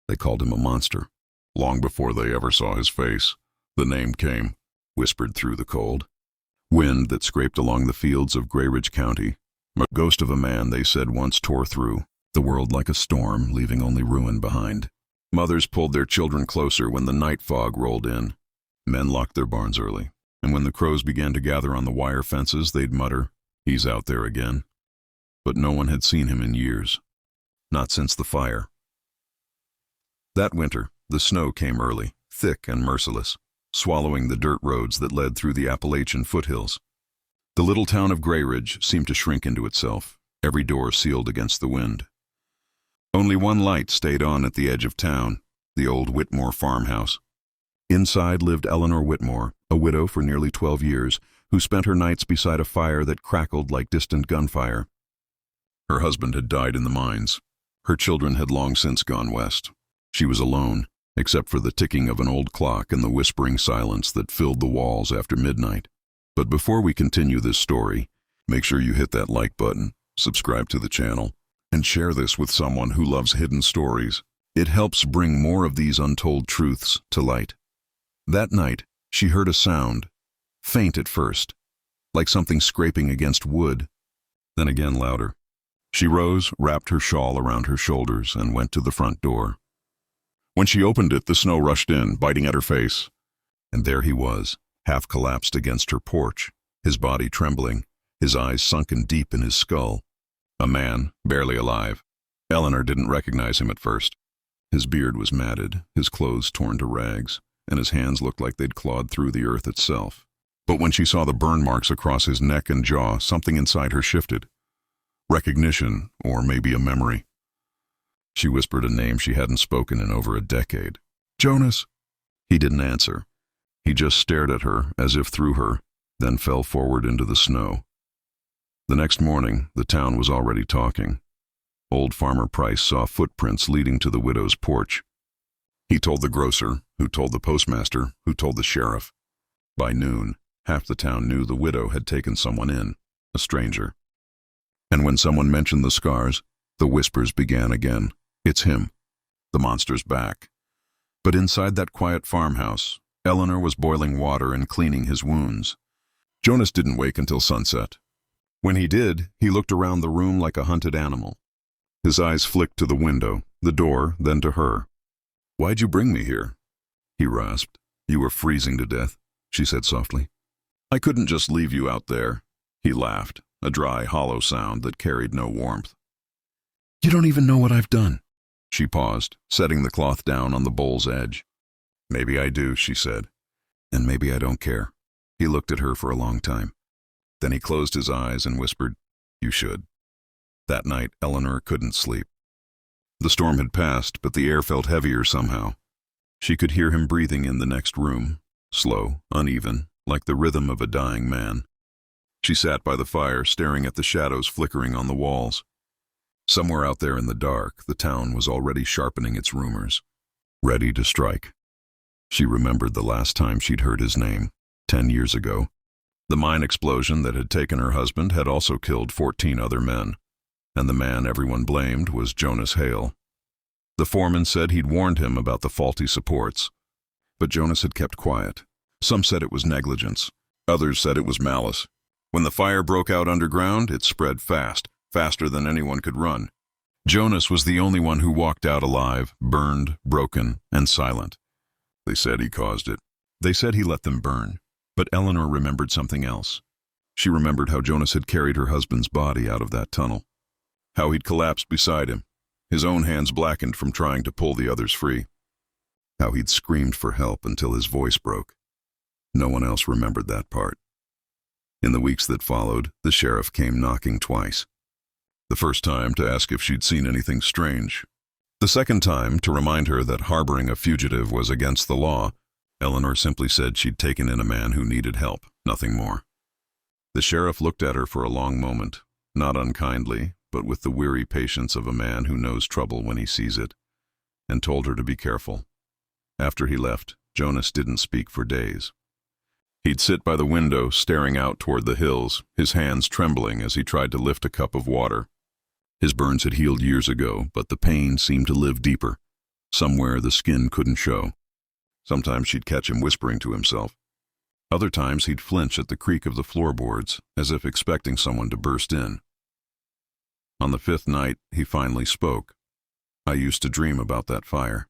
They called him a monster. Long before they ever saw his face, the name came, whispered through the cold. Wind that scraped along the fields of Grayridge County. A ghost of a man, they said, once tore through the world like a storm, leaving only ruin behind. Mothers pulled their children closer when the night fog rolled in. Men locked their barns early, and when the crows began to gather on the wire fences, they'd mutter, "He's out there again." But no one had seen him in years. Not since the fire. That winter, the snow came early, thick and merciless, swallowing the dirt roads that led through the Appalachian foothills. The little town of Grayridge seemed to shrink into itself, every door sealed against the wind. Only one light stayed on at the edge of town, the old Whitmore farmhouse. Inside lived Eleanor Whitmore, a widow for nearly 12 years, who spent her nights beside a fire that crackled like distant gunfire. Her husband had died in the mines. Her children had long since gone west. She was alone, except for the ticking of an old clock and the whispering silence that filled the walls after midnight. But before we continue this story, make sure you hit that like button, subscribe to the channel, and share this with someone who loves hidden stories. It helps bring more of these untold truths to light. That night, she heard a sound, faint at first, like something scraping against wood, then again louder. She rose, wrapped her shawl around her shoulders, and went to the front door. When she opened it, the snow rushed in, biting at her face. And there he was, half collapsed against her porch, his body trembling, his eyes sunken deep in his skull. A man, barely alive. Eleanor didn't recognize him at first. His beard was matted, his clothes torn to rags, and his hands looked like they'd clawed through the earth itself. But when she saw the burn marks across his neck and jaw, something inside her shifted. Recognition, or maybe a memory. She whispered a name she hadn't spoken in over a decade. "Jonas!" He didn't answer. He just stared at her, as if through her, then fell forward into the snow. The next morning, the town was already talking. Old Farmer Price saw footprints leading to the widow's porch. He told the grocer, who told the postmaster, who told the sheriff. By noon, half the town knew the widow had taken someone in, a stranger. And when someone mentioned the scars, the whispers began again. It's him. The monster's back. But inside that quiet farmhouse, Eleanor was boiling water and cleaning his wounds. Jonas didn't wake until sunset. When he did, he looked around the room like a hunted animal. His eyes flicked to the window, the door, then to her. "Why'd you bring me here?" He rasped. "You were freezing to death," she said softly. "I couldn't just leave you out there." He laughed, a dry, hollow sound that carried no warmth. "You don't even know what I've done." She paused, setting the cloth down on the bowl's edge. "Maybe I do," she said. "And maybe I don't care." He looked at her for a long time. Then he closed his eyes and whispered, "You should." That night, Eleanor couldn't sleep. The storm had passed, but the air felt heavier somehow. She could hear him breathing in the next room, slow, uneven, like the rhythm of a dying man. She sat by the fire, staring at the shadows flickering on the walls. Somewhere out there in the dark, the town was already sharpening its rumors, ready to strike. She remembered the last time she'd heard his name, 10 years ago. The mine explosion that had taken her husband had also killed 14 other men, and the man everyone blamed was Jonas Hale. The foreman said he'd warned him about the faulty supports, but Jonas had kept quiet. Some said it was negligence. Others said it was malice. When the fire broke out underground, it spread fast, faster than anyone could run. Jonas was the only one who walked out alive, burned, broken, and silent. They said he caused it. They said he let them burn. But Eleanor remembered something else. She remembered how Jonas had carried her husband's body out of that tunnel. How he'd collapsed beside him, his own hands blackened from trying to pull the others free. How he'd screamed for help until his voice broke. No one else remembered that part. In the weeks that followed, the sheriff came knocking twice. The first time to ask if she'd seen anything strange. The second time to remind her that harboring a fugitive was against the law. Eleanor simply said she'd taken in a man who needed help, nothing more. The sheriff looked at her for a long moment, not unkindly, but with the weary patience of a man who knows trouble when he sees it, and told her to be careful. After he left, Jonas didn't speak for days. He'd sit by the window, staring out toward the hills, his hands trembling as he tried to lift a cup of water. His burns had healed years ago, but the pain seemed to live deeper. somewhere the skin couldn't show. Sometimes she'd catch him whispering to himself. Other times he'd flinch at the creak of the floorboards, as if expecting someone to burst in. On the 5th night, he finally spoke. "I used to dream about that fire,"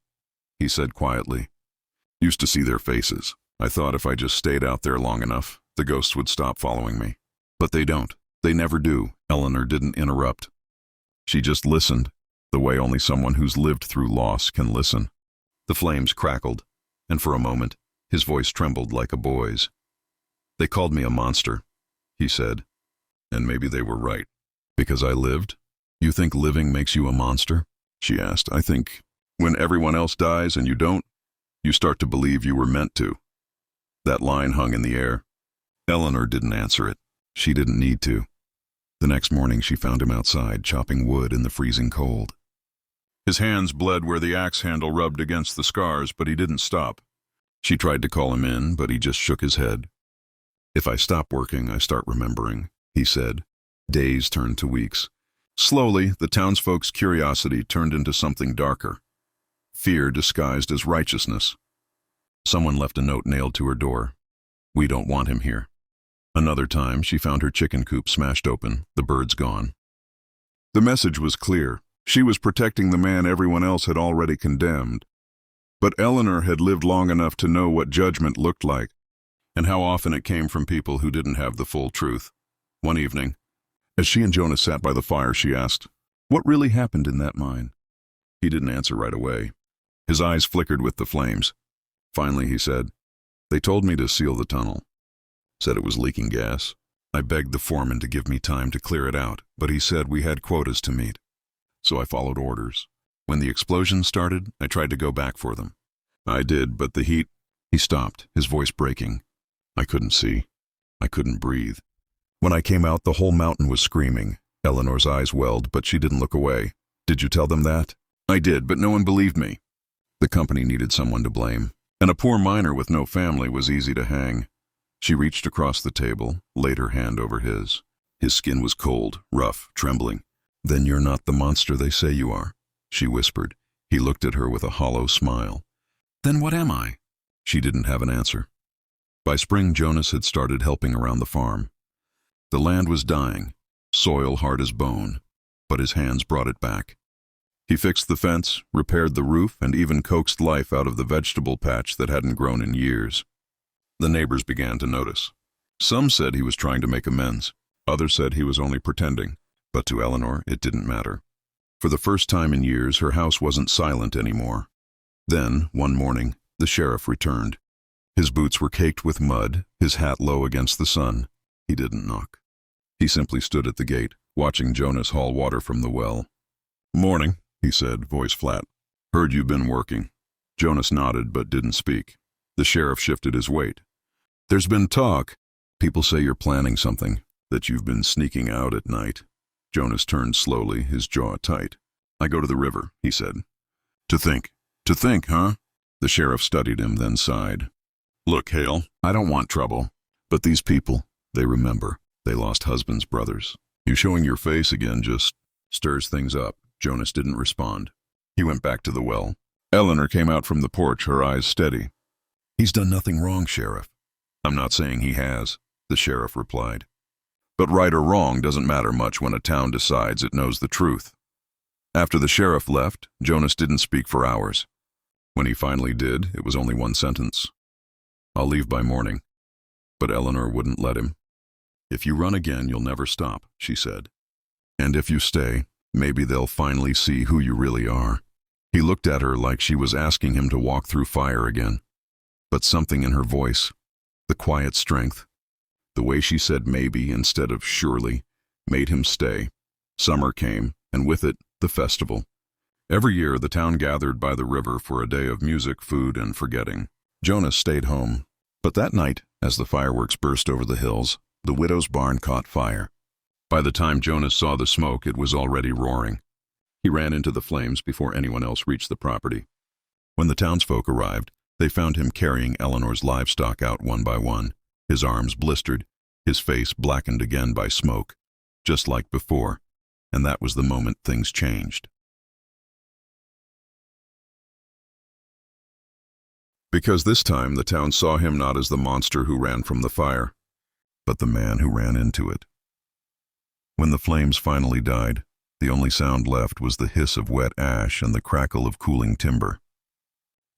he said quietly. "Used to see their faces. I thought if I just stayed out there long enough, the ghosts would stop following me. But they don't. They never do." Eleanor didn't interrupt. She just listened, the way only someone who's lived through loss can listen. The flames crackled, and for a moment, his voice trembled like a boy's. "They called me a monster," he said. "And maybe they were right. Because I lived? You think living makes you a monster?" she asked. "I think when everyone else dies and you don't, you start to believe you were meant to." That line hung in the air. Eleanor didn't answer it. She didn't need to. The next morning she found him outside, chopping wood in the freezing cold. His hands bled where the axe handle rubbed against the scars, but he didn't stop. She tried to call him in, but he just shook his head. "If I stop working, I start remembering," he said. Days turned to weeks. Slowly, the townsfolk's curiosity turned into something darker. Fear disguised as righteousness. Someone left a note nailed to her door. "We don't want him here." Another time, she found her chicken coop smashed open, the birds gone. The message was clear. She was protecting the man everyone else had already condemned. But Eleanor had lived long enough to know what judgment looked like, and how often it came from people who didn't have the full truth. One evening, as she and Jonas sat by the fire, she asked, "What really happened in that mine?" He didn't answer right away. His eyes flickered with the flames. Finally, he said, "They told me to seal the tunnel. Said it was leaking gas. I begged the foreman to give me time to clear it out, but he said we had quotas to meet. So I followed orders. When the explosions started, I tried to go back for them. I did, but the heat..." He stopped, his voice breaking. "I couldn't see. I couldn't breathe. When I came out, the whole mountain was screaming." Eleanor's eyes welled, but she didn't look away. "Did you tell them that?" "I did, but no one believed me." The company needed someone to blame, and a poor miner with no family was easy to hang. She reached across the table, laid her hand over his. His skin was cold, rough, trembling. "Then you're not the monster they say you are," she whispered. He looked at her with a hollow smile. "Then what am I?" She didn't have an answer. By spring, Jonas had started helping around the farm. The land was dying, soil hard as bone, but his hands brought it back. He fixed the fence, repaired the roof, and even coaxed life out of the vegetable patch that hadn't grown in years. The neighbors began to notice. Some said he was trying to make amends. Others said he was only pretending. But to Eleanor, it didn't matter. For the first time in years, her house wasn't silent anymore. Then, one morning, the sheriff returned. His boots were caked with mud, his hat low against the sun. He didn't knock. He simply stood at the gate, watching Jonas haul water from the well. "Morning," he said, voice flat. "Heard you've been working." Jonas nodded but didn't speak. The sheriff shifted his weight. "There's been talk. People say you're planning something, that you've been sneaking out at night." Jonas turned slowly, his jaw tight. "I go to the river," he said. To think, huh?" The sheriff studied him, then sighed. "Look, Hale, I don't want trouble. But these people, they remember. They lost husbands, brothers. You showing your face again just stirs things up." Jonas didn't respond. He went back to the well. Eleanor came out from the porch, her eyes steady. "He's done nothing wrong, Sheriff." "I'm not saying he has," the sheriff replied. "But right or wrong doesn't matter much when a town decides it knows the truth." After the sheriff left, Jonas didn't speak for hours. When he finally did, it was only one sentence. "I'll leave by morning." But Eleanor wouldn't let him. "If you run again, you'll never stop," she said. "And if you stay, maybe they'll finally see who you really are." He looked at her like she was asking him to walk through fire again. But something in her voice, the quiet strength, the way she said maybe instead of surely, made him stay. Summer came, and with it, the festival. Every year, the town gathered by the river for a day of music, food, and forgetting. Jonas stayed home. But that night, as the fireworks burst over the hills, the widow's barn caught fire. By the time Jonas saw the smoke, it was already roaring. He ran into the flames before anyone else reached the property. When the townsfolk arrived, they found him carrying Eleanor's livestock out one by one, his arms blistered, his face blackened again by smoke, just like before, and that was the moment things changed. because this time the town saw him not as the monster who ran from the fire, but the man who ran into it. When the flames finally died, the only sound left was the hiss of wet ash and the crackle of cooling timber.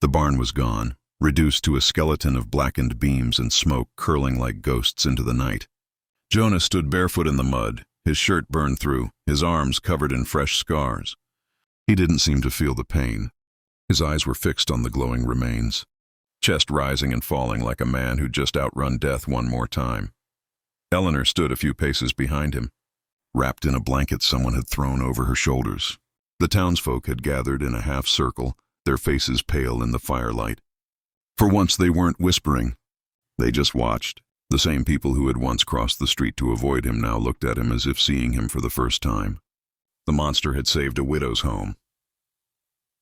The barn was gone, reduced to a skeleton of blackened beams and smoke curling like ghosts into the night. Jonas stood barefoot in the mud, his shirt burned through, his arms covered in fresh scars. He didn't seem to feel the pain. His eyes were fixed on the glowing remains, chest rising and falling like a man who'd just outrun death one more time. Eleanor stood a few paces behind him, wrapped in a blanket someone had thrown over her shoulders. The townsfolk had gathered in a half-circle, their faces pale in the firelight. For once they weren't whispering. They just watched. The same people who had once crossed the street to avoid him now looked at him as if seeing him for the first time. The monster had saved a widow's home.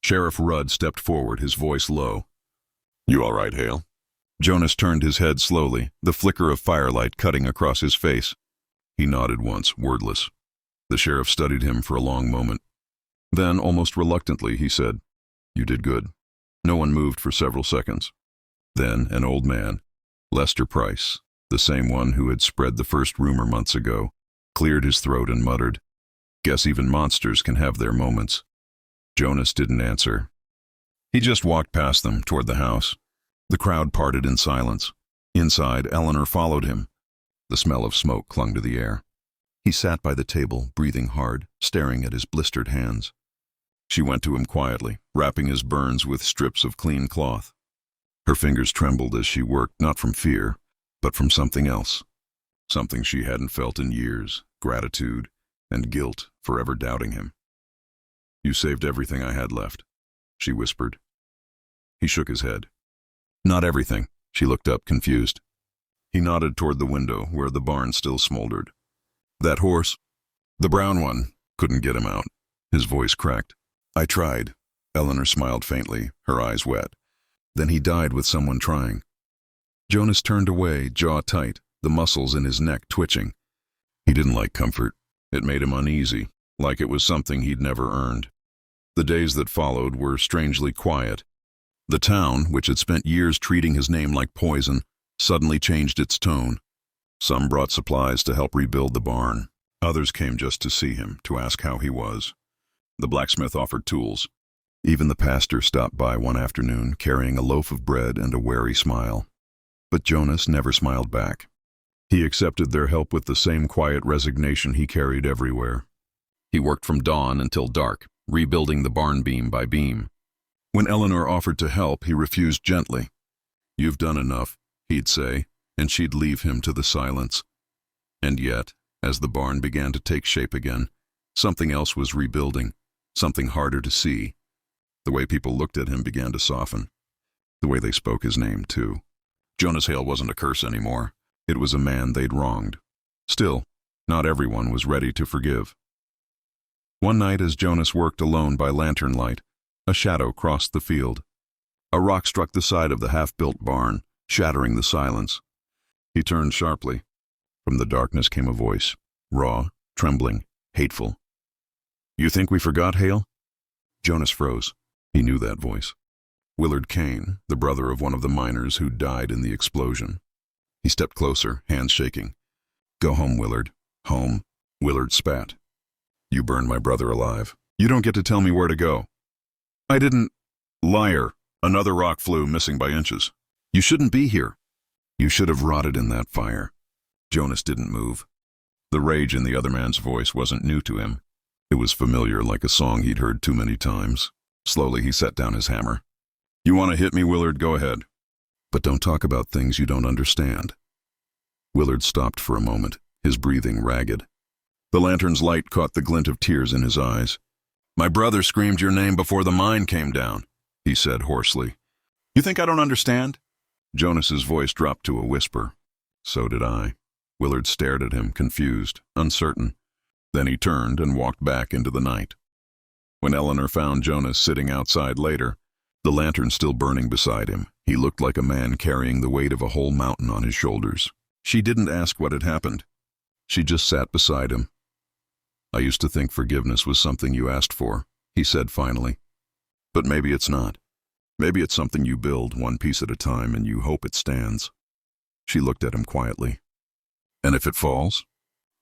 Sheriff Rudd stepped forward, his voice low. "You all right, Hale?" Jonas turned his head slowly, the flicker of firelight cutting across his face. He nodded once, wordless. The sheriff studied him for a long moment. Then, almost reluctantly, he said, "You did good." No one moved for several seconds. Then, an old man, Lester Price, the same one who had spread the first rumor months ago, cleared his throat and muttered, "Guess even monsters can have their moments." Jonas didn't answer. He just walked past them, toward the house. The crowd parted in silence. Inside, Eleanor followed him. The smell of smoke clung to the air. He sat by the table, breathing hard, staring at his blistered hands. She went to him quietly, wrapping his burns with strips of clean cloth. Her fingers trembled as she worked, not from fear, but from something else. Something she hadn't felt in years, gratitude and guilt for ever doubting him. "You saved everything I had left," she whispered. He shook his head. "Not everything." She looked up, confused. He nodded toward the window, where the barn still smoldered. "That horse, the brown one, couldn't get him out." His voice cracked. "I tried." Eleanor smiled faintly, her eyes wet. "Then he died with someone trying." Jonas turned away, jaw tight, the muscles in his neck twitching. He didn't like comfort. It made him uneasy, like it was something he'd never earned. The days that followed were strangely quiet. The town, which had spent years treating his name like poison, suddenly changed its tone. Some brought supplies to help rebuild the barn. Others came just to see him, to ask how he was. The blacksmith offered tools. Even the pastor stopped by one afternoon, carrying a loaf of bread and a wary smile. But Jonas never smiled back. He accepted their help with the same quiet resignation he carried everywhere. He worked from dawn until dark, rebuilding the barn beam by beam. When Eleanor offered to help, he refused gently. "You've done enough," he'd say, and she'd leave him to the silence. And yet, as the barn began to take shape again, something else was rebuilding, something harder to see. The way people looked at him began to soften. The way they spoke his name, too. Jonas Hale wasn't a curse anymore. It was a man they'd wronged. Still, not everyone was ready to forgive. One night as Jonas worked alone by lantern light, a shadow crossed the field. A rock struck the side of the half-built barn, shattering the silence. He turned sharply. From the darkness came a voice, raw, trembling, hateful. "You think we forgot, Hale?" Jonas froze. He knew that voice. Willard Kane, the brother of one of the miners who died in the explosion. He stepped closer, hands shaking. "Go home, Willard. Home." Willard spat. "You burned my brother alive. You don't get to tell me where to go." "I didn't." "Liar." Another rock flew, missing by inches. "You shouldn't be here." "You should have rotted in that fire." Jonas didn't move. The rage in the other man's voice wasn't new to him. It was familiar, like a song he'd heard too many times. Slowly he set down his hammer. "You want to hit me, Willard? Go ahead. But don't talk about things you don't understand." Willard stopped for a moment, his breathing ragged. The lantern's light caught the glint of tears in his eyes. "My brother screamed your name before the mine came down," he said hoarsely. "You think I don't understand?" Jonas's voice dropped to a whisper. "So did I." Willard stared at him, confused, uncertain. Then he turned and walked back into the night. When Eleanor found Jonas sitting outside later, the lantern still burning beside him, he looked like a man carrying the weight of a whole mountain on his shoulders. She didn't ask what had happened. She just sat beside him. "I used to think forgiveness was something you asked for," he said finally. "But maybe it's not. Maybe it's something you build one piece at a time and you hope it stands. She looked at him quietly. And if it falls?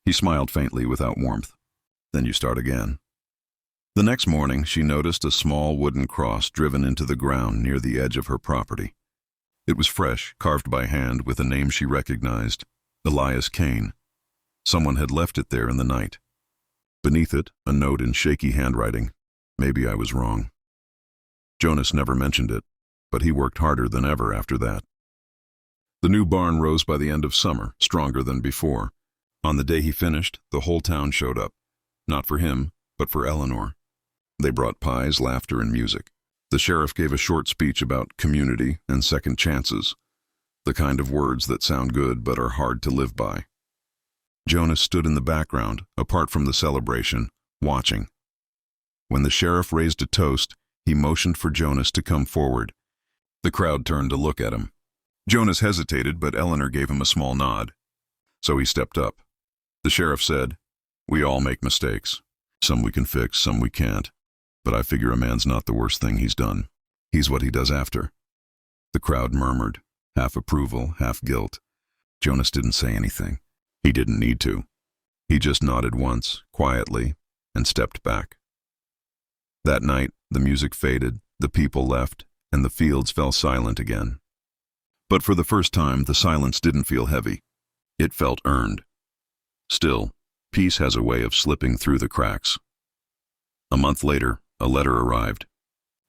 He smiled faintly without warmth. Then you start again. The next morning, she noticed a small wooden cross driven into the ground near the edge of her property. It was fresh, carved by hand with a name she recognized, Elias Kane. Someone had left it there in the night. Beneath it, a note in shaky handwriting. Maybe I was wrong. Jonas never mentioned it, but he worked harder than ever after that. The new barn rose by the end of summer, stronger than before. On the day he finished, the whole town showed up. Not for him, but for Eleanor. They brought pies, laughter, and music. The sheriff gave a short speech about community and second chances, the kind of words that sound good but are hard to live by. Jonas stood in the background, apart from the celebration, watching. When the sheriff raised a toast, he motioned for Jonas to come forward. The crowd turned to look at him. Jonas hesitated, but Eleanor gave him a small nod. So he stepped up. The sheriff said, "We all make mistakes. Some we can fix, some we can't. But I figure a man's not the worst thing he's done. He's what he does after." The crowd murmured, half approval, half guilt. Jonas didn't say anything. He didn't need to. He just nodded once, quietly, and stepped back. That night, the music faded, the people left, and the fields fell silent again. But for the first time, the silence didn't feel heavy. It felt earned. Still, peace has a way of slipping through the cracks. A month later, a letter arrived.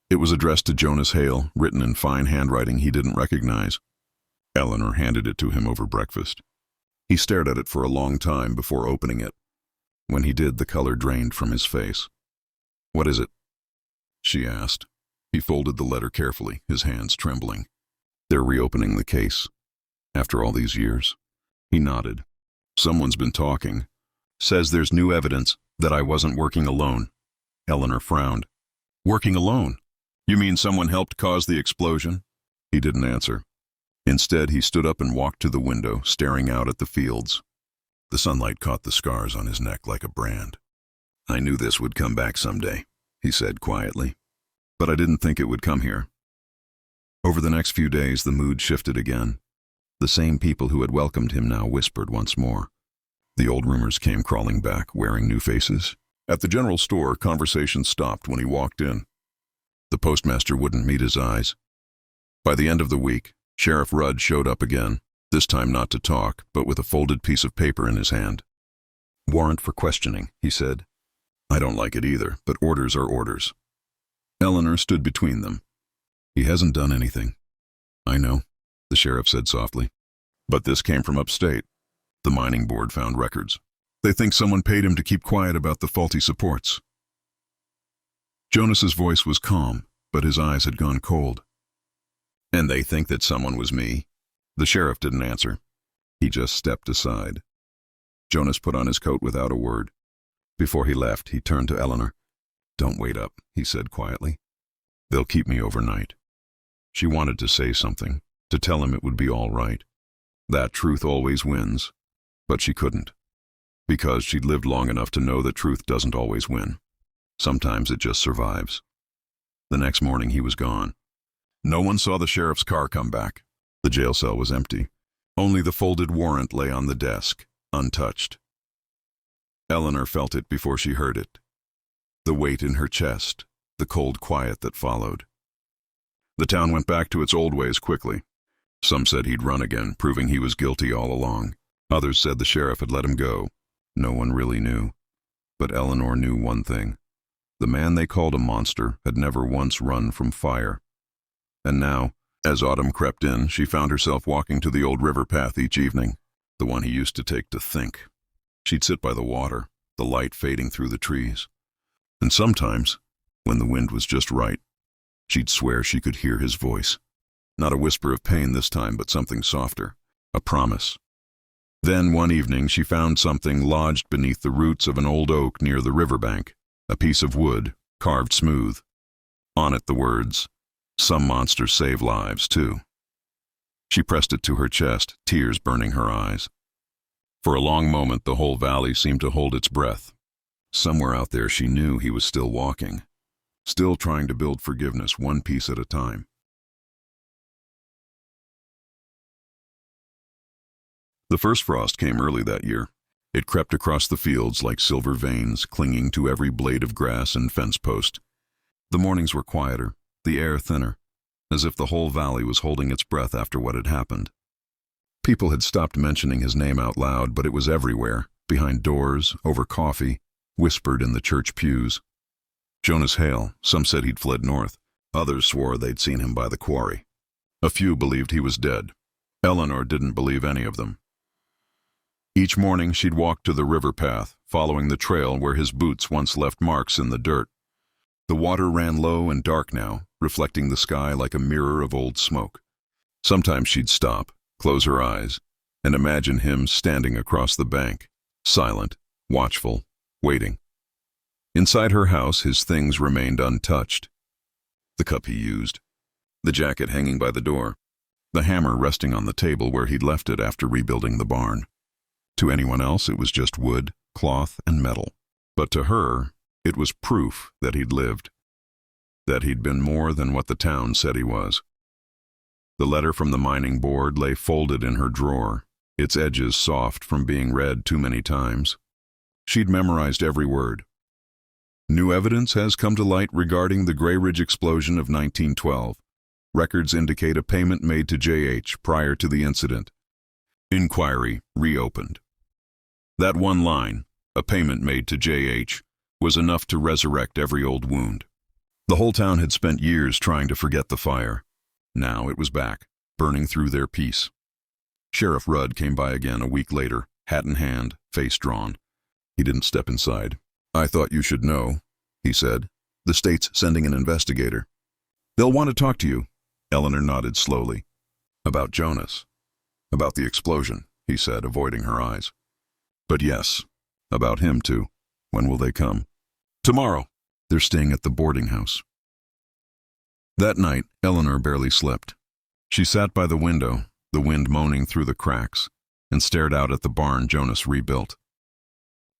It was addressed to Jonas Hale, written in fine handwriting he didn't recognize. Eleanor handed it to him over breakfast. He stared at it for a long time before opening it. When he did, the color drained from his face. "What is it?" she asked. He folded the letter carefully, his hands trembling. "They're reopening the case. After all these years." He nodded. "Someone's been talking. Says there's new evidence that I wasn't working alone." Eleanor frowned. "Working alone? You mean someone helped cause the explosion?" He didn't answer. Instead, he stood up and walked to the window, staring out at the fields. The sunlight caught the scars on his neck like a brand. "I knew this would come back someday," he said quietly. "But I didn't think it would come here." Over the next few days, the mood shifted again. The same people who had welcomed him now whispered once more. The old rumors came crawling back, wearing new faces. At the general store, conversation stopped when he walked in. The postmaster wouldn't meet his eyes. By the end of the week, Sheriff Rudd showed up again, this time not to talk, but with a folded piece of paper in his hand. "Warrant for questioning," he said. "I don't like it either, but orders are orders." Eleanor stood between them. "He hasn't done anything." "I know," the sheriff said softly. "But this came from upstate. The mining board found records. They think someone paid him to keep quiet about the faulty supports." Jonas's voice was calm, but his eyes had gone cold. "And they think that someone was me?" The sheriff didn't answer. He just stepped aside. Jonas put on his coat without a word. Before he left, he turned to Eleanor. "Don't wait up," he said quietly. "They'll keep me overnight." She wanted to say something, to tell him it would be all right. That truth always wins, but she couldn't. Because she'd lived long enough to know that truth doesn't always win. Sometimes it just survives. The next morning he was gone. No one saw the sheriff's car come back. The jail cell was empty. Only the folded warrant lay on the desk, untouched. Eleanor felt it before she heard it. The weight in her chest, the cold quiet that followed. The town went back to its old ways quickly. Some said he'd run again, proving he was guilty all along. Others said the sheriff had let him go. No one really knew. But Eleanor knew one thing. The man they called a monster had never once run from fire. And now, as autumn crept in, she found herself walking to the old river path each evening, the one he used to take to think. She'd sit by the water, the light fading through the trees. And sometimes, when the wind was just right, she'd swear she could hear his voice. Not a whisper of pain this time, but something softer, a promise. Then one evening she found something lodged beneath the roots of an old oak near the riverbank, a piece of wood, carved smooth. On it the words, "Some monsters save lives, too." She pressed it to her chest, tears burning her eyes. For a long moment the whole valley seemed to hold its breath. Somewhere out there she knew he was still walking, still trying to build forgiveness one piece at a time. The first frost came early that year. It crept across the fields like silver veins, clinging to every blade of grass and fence post. The mornings were quieter, the air thinner, as if the whole valley was holding its breath after what had happened. People had stopped mentioning his name out loud, but it was everywhere, behind doors, over coffee, whispered in the church pews. Jonas Hale, some said he'd fled north. Others swore they'd seen him by the quarry. A few believed he was dead. Eleanor didn't believe any of them. Each morning she'd walk to the river path, following the trail where his boots once left marks in the dirt. The water ran low and dark now, reflecting the sky like a mirror of old smoke. Sometimes she'd stop, close her eyes, and imagine him standing across the bank, silent, watchful, waiting. Inside her house, his things remained untouched. The cup he used, the jacket hanging by the door, the hammer resting on the table where he'd left it after rebuilding the barn. To anyone else, it was just wood, cloth, and metal. But to her, it was proof that he'd lived, that he'd been more than what the town said he was. The letter from the mining board lay folded in her drawer, its edges soft from being read too many times. She'd memorized every word. New evidence has come to light regarding the Grey Ridge explosion of 1912. Records indicate a payment made to J.H. prior to the incident. Inquiry reopened. That one line, a payment made to J.H., was enough to resurrect every old wound. The whole town had spent years trying to forget the fire. Now it was back, burning through their peace. Sheriff Rudd came by again a week later, hat in hand, face drawn. He didn't step inside. "I thought you should know," he said. "The state's sending an investigator. They'll want to talk to you." Eleanor nodded slowly. "About Jonas. About the explosion," he said, avoiding her eyes. "But yes, about him too. When will they come?" "Tomorrow." "They're staying at the boarding house." That night, Eleanor barely slept. She sat by the window, the wind moaning through the cracks, and stared out at the barn Jonas rebuilt.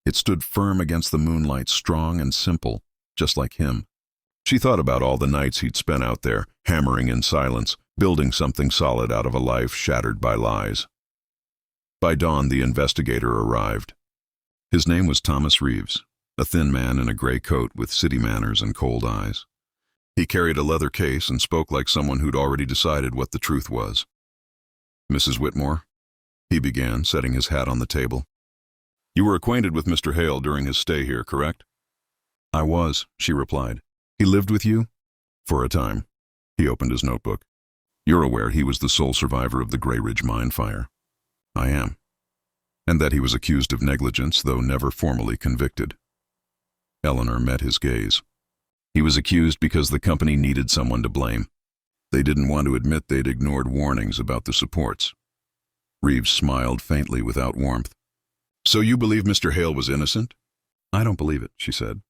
It stood firm against the moonlight, strong and simple, just like him. She thought about all the nights he'd spent out there, hammering in silence, building something solid out of a life shattered by lies. By dawn, the investigator arrived. His name was Thomas Reeves, a thin man in a gray coat with city manners and cold eyes. He carried a leather case and spoke like someone who'd already decided what the truth was. "Mrs. Whitmore," he began, setting his hat on the table. "You were acquainted with Mr. Hale during his stay here, correct?" "I was," she replied. "He lived with you?" "For a time." He opened his notebook. "You're aware he was the sole survivor of the Grey Ridge mine fire?" "I am." "And that he was accused of negligence, though never formally convicted?" Eleanor met his gaze. "He was accused because the company needed someone to blame. They didn't want to admit they'd ignored warnings about the supports." Reeves smiled faintly without warmth. "So you believe Mr. Hale was innocent?" "I don't believe it," she said.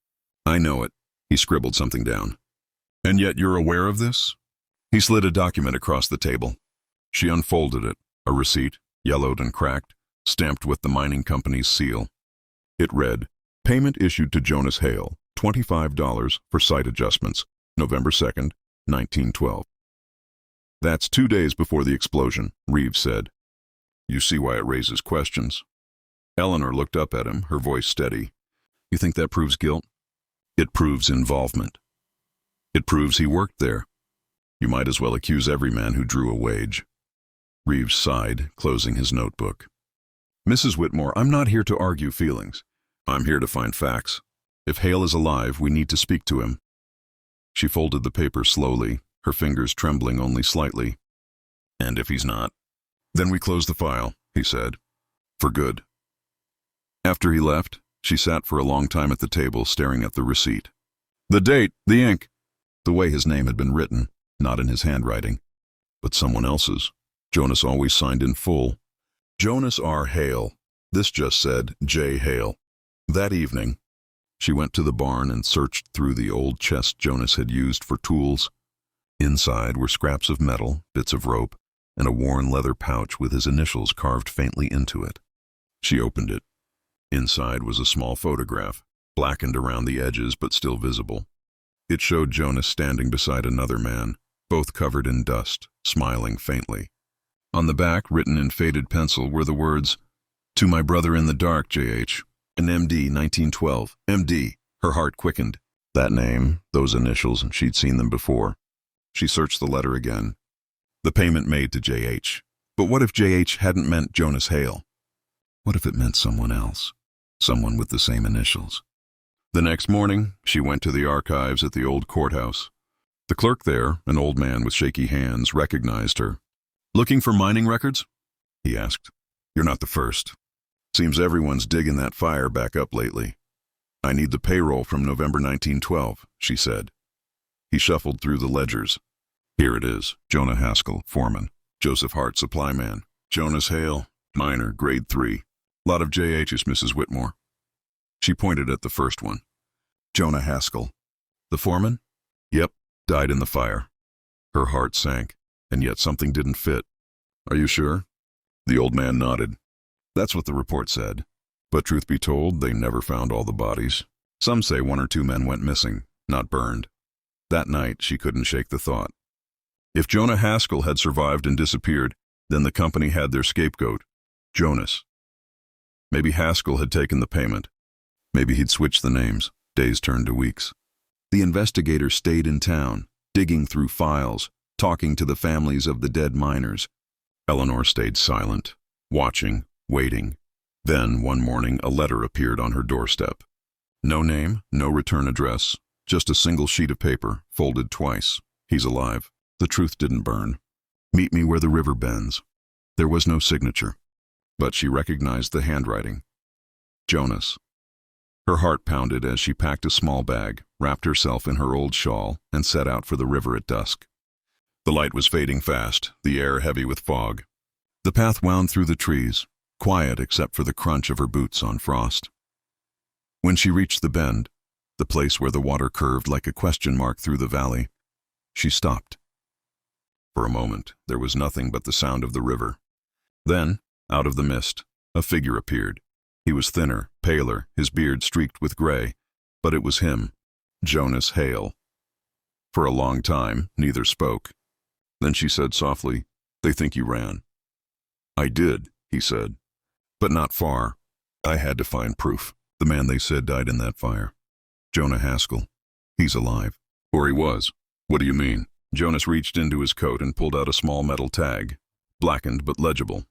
"I know it." He scribbled something down. "And yet you're aware of this?" He slid a document across the table. She unfolded it, a receipt, yellowed and cracked, stamped with the mining company's seal. It read, "Payment issued to Jonas Hale, $25 for site adjustments, November 2nd, 1912. "That's 2 days before the explosion," Reeves said. "You see why it raises questions." Eleanor looked up at him, her voice steady. "You think that proves guilt?" "It proves involvement. It proves he worked there. You might as well accuse every man who drew a wage." Reeves sighed, closing his notebook. "Mrs. Whitmore, I'm not here to argue feelings. I'm here to find facts. If Hale is alive, we need to speak to him." She folded the paper slowly, her fingers trembling only slightly. "And if he's not?" "Then we close the file," he said. "For good." After he left, she sat for a long time at the table, staring at the receipt. The date, the ink. The way his name had been written, not in his handwriting, but someone else's. Jonas always signed in full. Jonas R. Hale. This just said J. Hale. That evening, she went to the barn and searched through the old chest Jonas had used for tools. Inside were scraps of metal, bits of rope, and a worn leather pouch with his initials carved faintly into it. She opened it. Inside was a small photograph, blackened around the edges but still visible. It showed Jonas standing beside another man, both covered in dust, smiling faintly. On the back, written in faded pencil, were the words, "To my brother in the dark, J.H. An M.D., 1912. M.D. Her heart quickened. That name, those initials, she'd seen them before. She searched the letter again. The payment made to J.H. But what if J.H. hadn't meant Jonas Hale? What if it meant someone else? Someone with the same initials? The next morning, she went to the archives at the old courthouse. The clerk there, an old man with shaky hands, recognized her. "Looking for mining records?" he asked. "You're not the first. Seems everyone's digging that fire back up lately." "I need the payroll from November 1912, she said. He shuffled through the ledgers. "Here it is. Jonah Haskell, foreman. Joseph Hart, supply man. Jonas Hale, miner, grade 3. Lot of JH's, Mrs. Whitmore." She pointed at the first one. "Jonah Haskell. The foreman?" "Yep, died in the fire." Her heart sank, and yet something didn't fit. "Are you sure?" The old man nodded. "That's what the report said. But truth be told, they never found all the bodies. Some say 1 or 2 men went missing, not burned." That night, she couldn't shake the thought. If Jonah Haskell had survived and disappeared, then the company had their scapegoat, Jonas. Maybe Haskell had taken the payment. Maybe he'd switched the names. Days turned to weeks. The investigator stayed in town, digging through files, talking to the families of the dead miners. Eleanor stayed silent, watching, waiting. Then, one morning, a letter appeared on her doorstep. No name, no return address, just a single sheet of paper, folded twice. He's alive. The truth didn't burn. Meet me where the river bends. There was no signature, but she recognized the handwriting. Jonas. Her heart pounded as she packed a small bag, wrapped herself in her old shawl, and set out for the river at dusk. The light was fading fast, the air heavy with fog. The path wound through the trees, quiet except for the crunch of her boots on frost. When she reached the bend, the place where the water curved like a question mark through the valley, she stopped. For a moment, there was nothing but the sound of the river. Then, out of the mist, a figure appeared. He was thinner, paler, his beard streaked with gray, but it was him, Jonas Hale. For a long time, neither spoke. Then she said softly, "They think you ran." "I did," he said, "but not far. I had to find proof. The man they said died in that fire. Jonah Haskell. He's alive." "Or he was. What do you mean?" Jonas reached into his coat and pulled out a small metal tag, blackened but legible.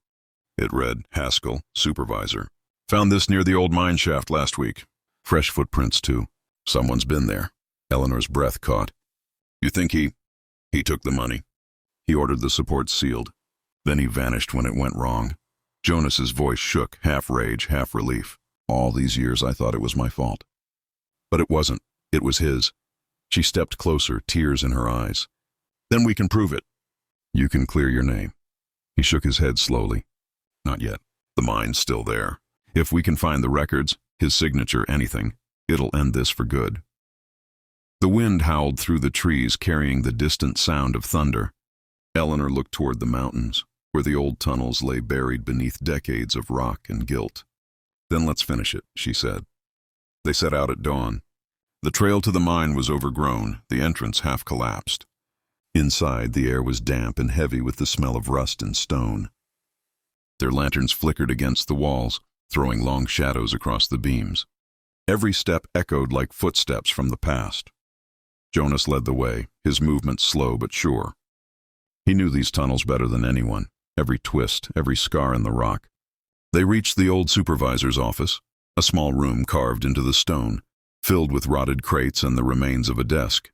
It read, "Haskell, supervisor. Found this near the old mine shaft last week. Fresh footprints, too. Someone's been there." Eleanor's breath caught. "You think he took the money?" He ordered the supports sealed. Then he vanished when it went wrong. Jonas's voice shook, half rage, half relief. "All these years I thought it was my fault." But it wasn't. It was his. She stepped closer, tears in her eyes. "Then we can prove it." "You can clear your name." He shook his head slowly. "Not yet. The mine's still there. If we can find the records, his signature, anything, it'll end this for good." The wind howled through the trees, carrying the distant sound of thunder. Eleanor looked toward the mountains, where the old tunnels lay buried beneath decades of rock and gilt. "Then let's finish it," she said. They set out at dawn. The trail to the mine was overgrown, the entrance half collapsed. Inside, the air was damp and heavy with the smell of rust and stone. Their lanterns flickered against the walls, throwing long shadows across the beams. Every step echoed like footsteps from the past. Jonas led the way, his movements slow but sure. He knew these tunnels better than anyone, every twist, every scar in the rock. They reached the old supervisor's office, a small room carved into the stone, filled with rotted crates and the remains of a desk.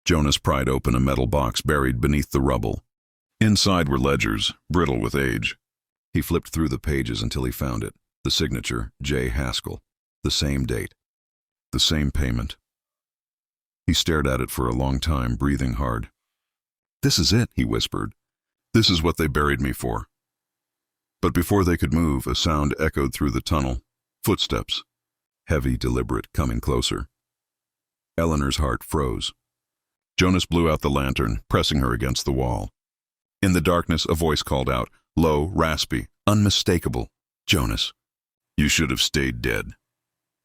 Jonas pried open a metal box buried beneath the rubble. Inside were ledgers, brittle with age. He flipped through the pages until he found it. The signature, J. Haskell. The same date. The same payment. He stared at it for a long time, breathing hard. "This is it," he whispered. "This is what they buried me for." But before they could move, a sound echoed through the tunnel. Footsteps. Heavy, deliberate, coming closer. Eleanor's heart froze. Jonas blew out the lantern, pressing her against the wall. In the darkness, a voice called out, low, raspy, unmistakable. "Jonas, you should have stayed dead."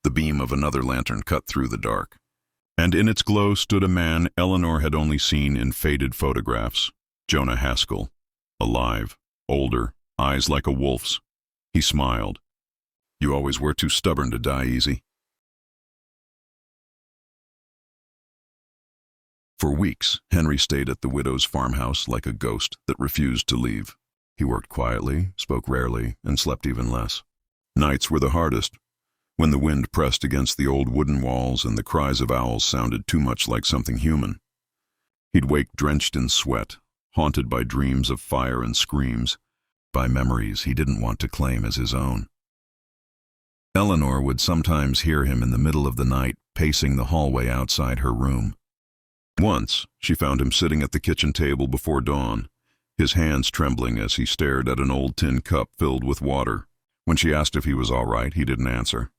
The beam of another lantern cut through the dark. And in its glow stood a man Eleanor had only seen in faded photographs, Jonah Haskell, alive. older, eyes like a wolf's. He smiled. You always were too stubborn to die easy. For weeks, Henry stayed at the widow's farmhouse like a ghost that refused to leave. He worked quietly, spoke rarely, and slept even less. Nights were the hardest, when the wind pressed against the old wooden walls and the cries of owls sounded too much like something human. He'd wake drenched in sweat, haunted by dreams of fire and screams, by memories he didn't want to claim as his own. Eleanor would sometimes hear him in the middle of the night, pacing the hallway outside her room. Once, she found him sitting at the kitchen table before dawn, his hands trembling as he stared at an old tin cup filled with water. When she asked if he was all right, he didn't answer.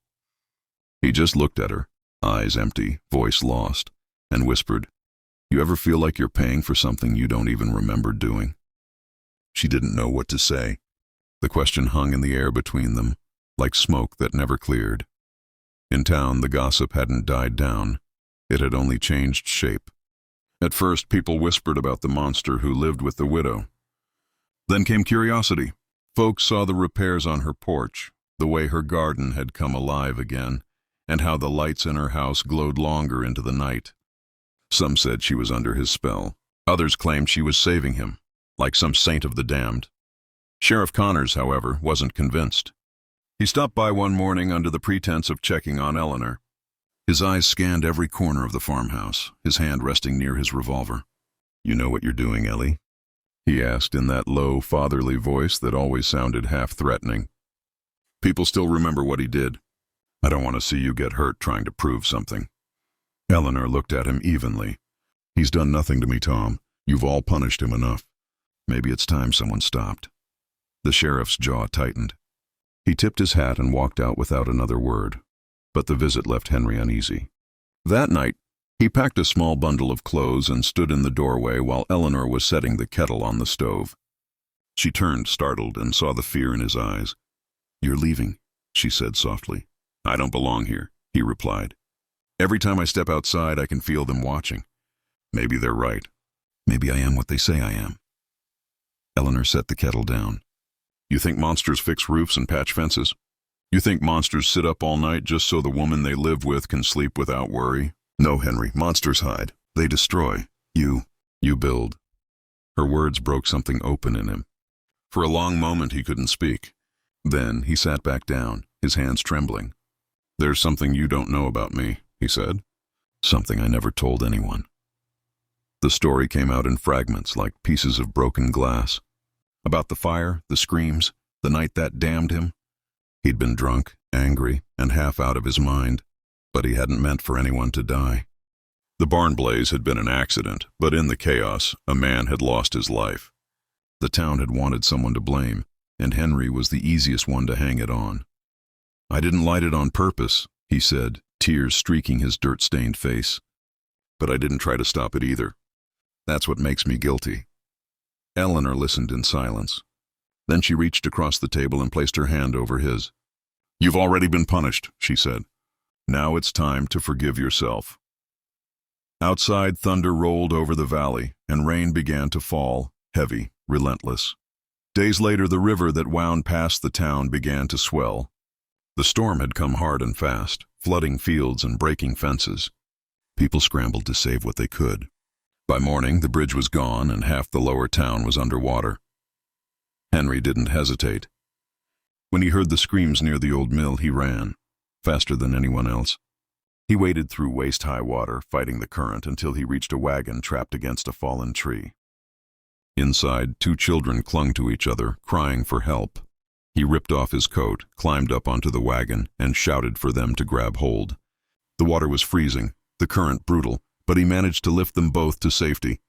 He just looked at her, eyes empty, voice lost, and whispered, "You ever feel like you're paying for something you don't even remember doing?" She didn't know what to say. The question hung in the air between them, like smoke that never cleared. In town, the gossip hadn't died down. It had only changed shape. At first, people whispered about the monster who lived with the widow. Then came curiosity. Folks saw the repairs on her porch, the way her garden had come alive again, and how the lights in her house glowed longer into the night. Some said she was under his spell. Others claimed she was saving him, like some saint of the damned. Sheriff Connors, however, wasn't convinced. He stopped by one morning under the pretense of checking on Eleanor. His eyes scanned every corner of the farmhouse, his hand resting near his revolver. "You know what you're doing, Ellie?" he asked in that low, fatherly voice that always sounded half-threatening. "People still remember what he did. I don't want to see you get hurt trying to prove something." Eleanor looked at him evenly. "He's done nothing to me, Tom. You've all punished him enough. Maybe it's time someone stopped." The sheriff's jaw tightened. He tipped his hat and walked out without another word. But the visit left Henry uneasy. That night, he packed a small bundle of clothes and stood in the doorway while Eleanor was setting the kettle on the stove. She turned, startled, and saw the fear in his eyes. "You're leaving," she said softly. "I don't belong here," he replied. "Every time I step outside, I can feel them watching. Maybe they're right. Maybe I am what they say I am." Eleanor set the kettle down. "You think monsters fix roofs and patch fences? You think monsters sit up all night just so the woman they live with can sleep without worry? No, Henry, monsters hide. They destroy. You build." Her words broke something open in him. For a long moment he couldn't speak. Then he sat back down, his hands trembling. "There's something you don't know about me," he said. "Something I never told anyone." The story came out in fragments like pieces of broken glass. About the fire, the screams, the night that damned him. He'd been drunk, angry, and half out of his mind, but he hadn't meant for anyone to die. The barn blaze had been an accident, but in the chaos, a man had lost his life. The town had wanted someone to blame, and Henry was the easiest one to hang it on. "I didn't light it on purpose," he said, tears streaking his dirt-stained face. "But I didn't try to stop it either. That's what makes me guilty." Eleanor listened in silence. Then she reached across the table and placed her hand over his. "You've already been punished," she said. "Now it's time to forgive yourself." Outside, thunder rolled over the valley, and rain began to fall, heavy, relentless. Days later, the river that wound past the town began to swell. The storm had come hard and fast, flooding fields and breaking fences. People scrambled to save what they could. By morning, the bridge was gone and half the lower town was underwater. Henry didn't hesitate. When he heard the screams near the old mill, he ran, faster than anyone else. He waded through waist-high water, fighting the current, until he reached a wagon trapped against a fallen tree. Inside, 2 children clung to each other, crying for help. He ripped off his coat, climbed up onto the wagon, and shouted for them to grab hold. The water was freezing, the current brutal, but he managed to lift them both to safety.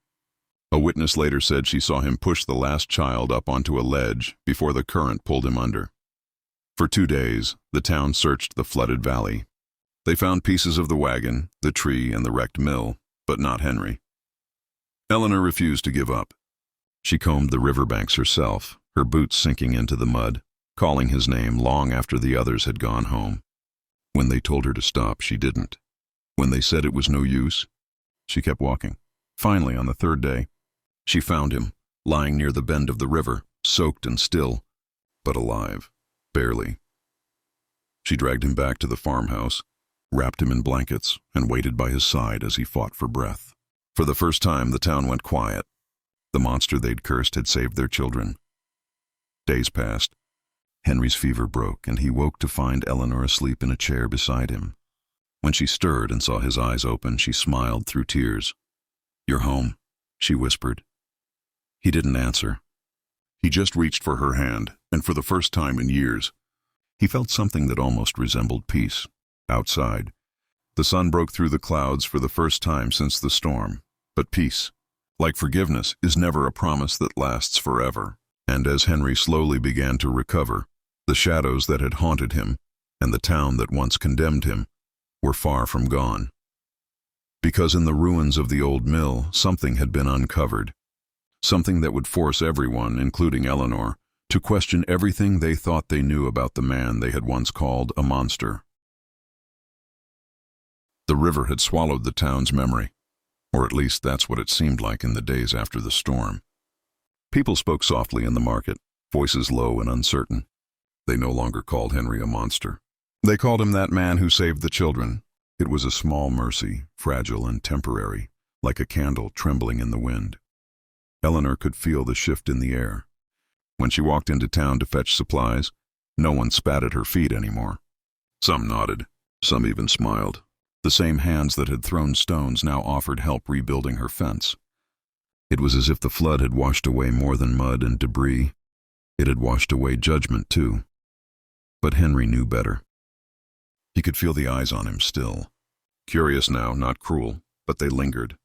A witness later said she saw him push the last child up onto a ledge before the current pulled him under. For 2 days, the town searched the flooded valley. They found pieces of the wagon, the tree, and the wrecked mill, but not Henry. Eleanor refused to give up. She combed the riverbanks herself, her boots sinking into the mud, calling his name long after the others had gone home. When they told her to stop, she didn't. When they said it was no use, she kept walking. Finally, on the 3rd day, she found him, lying near the bend of the river, soaked and still, but alive, barely. She dragged him back to the farmhouse, wrapped him in blankets, and waited by his side as he fought for breath. For the first time, the town went quiet. The monster they'd cursed had saved their children. Days passed. Henry's fever broke, and he woke to find Eleanor asleep in a chair beside him. When she stirred and saw his eyes open, she smiled through tears. "You're home," she whispered. He didn't answer. He just reached for her hand, and for the first time in years, he felt something that almost resembled peace. Outside, the sun broke through the clouds for the first time since the storm. But peace, like forgiveness, is never a promise that lasts forever. And as Henry slowly began to recover, the shadows that had haunted him and the town that once condemned him were far from gone. Because in the ruins of the old mill, something had been uncovered. Something that would force everyone, including Eleanor, to question everything they thought they knew about the man they had once called a monster. The river had swallowed the town's memory, or at least that's what it seemed like in the days after the storm. People spoke softly in the market, voices low and uncertain. They no longer called Henry a monster. They called him that man who saved the children. It was a small mercy, fragile and temporary, like a candle trembling in the wind. Eleanor could feel the shift in the air. When she walked into town to fetch supplies, no one spat at her feet anymore. Some nodded, some even smiled. The same hands that had thrown stones now offered help rebuilding her fence. It was as if the flood had washed away more than mud and debris. It had washed away judgment, too. But Henry knew better. He could feel the eyes on him still. Curious now, not cruel, but they lingered.